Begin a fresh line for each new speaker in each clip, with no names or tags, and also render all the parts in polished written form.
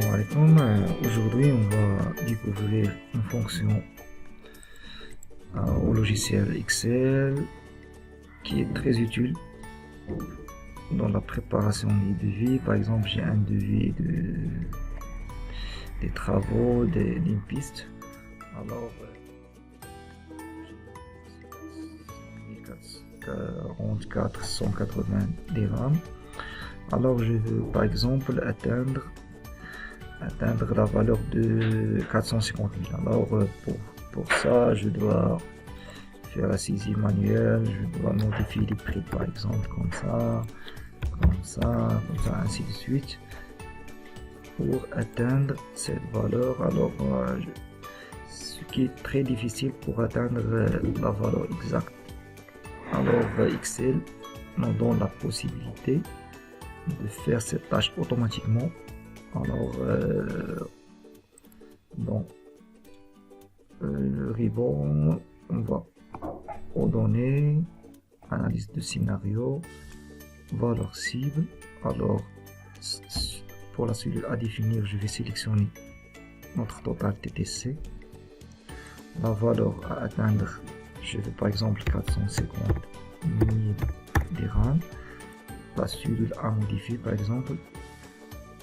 Salam alaikum. Aujourd'hui, on va découvrir une fonction au logiciel Excel qui est très utile dans la préparation des devis. Par exemple, j'ai un devis des travaux, d'une piste. Alors, 44 180 dirhams. Alors, je veux par exemple atteindre la valeur de 450 000. Alors, pour ça, je dois faire la saisie manuelle, je dois modifier les prix par exemple, comme ça, ainsi de suite, pour atteindre cette valeur. Alors, ce qui est très difficile pour atteindre la valeur exacte. Alors, Excel nous donne la possibilité de faire cette tâche automatiquement. Alors, dans le ruban, on va aux données, analyse de scénario, valeur cible. Alors, pour la cellule à définir, je vais sélectionner notre total TTC. La valeur à atteindre, je veux par exemple 450 000 dirhams. La cellule à modifier, par exemple,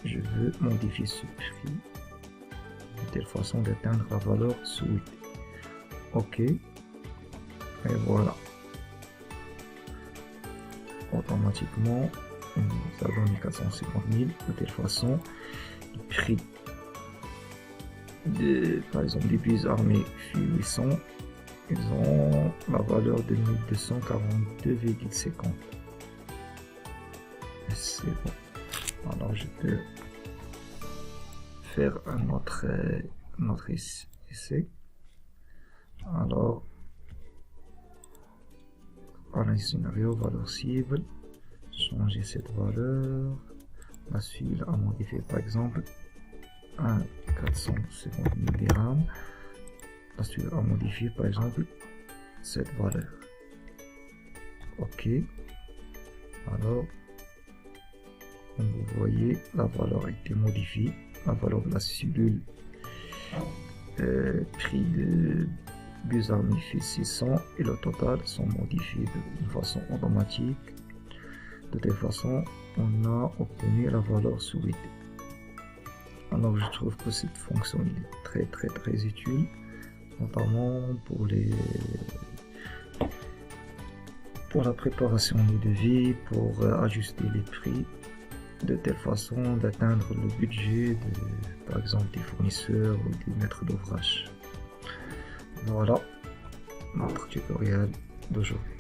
je veux modifier ce prix de telle façon d'atteindre la valeur souhaitée. OK. Et voilà. Automatiquement, ça donne 450 000 de telle façon. Le prix par exemple, des bus armés fut 800. Ils ont la valeur de 1242,50. C'est bon. Alors je peux faire un autre essai. Alors, analyse scénario, valeur cible, changer cette valeur, la suite à modifier par exemple à 450 000 dirhams, la suite à modifier par exemple cette valeur. OK. Alors, comme vous voyez, la valeur a été modifiée, la valeur de la cellule prix de bus armés fait 600 et le total sont modifiés de façon automatique. De telle façon, on a obtenu la valeur souhaitée. Alors, je trouve que cette fonction est très utile, notamment pour la préparation des devis, pour ajuster les prix, de telle façon d'atteindre le budget par exemple des fournisseurs ou des maîtres d'ouvrage. Voilà notre tutoriel d'aujourd'hui.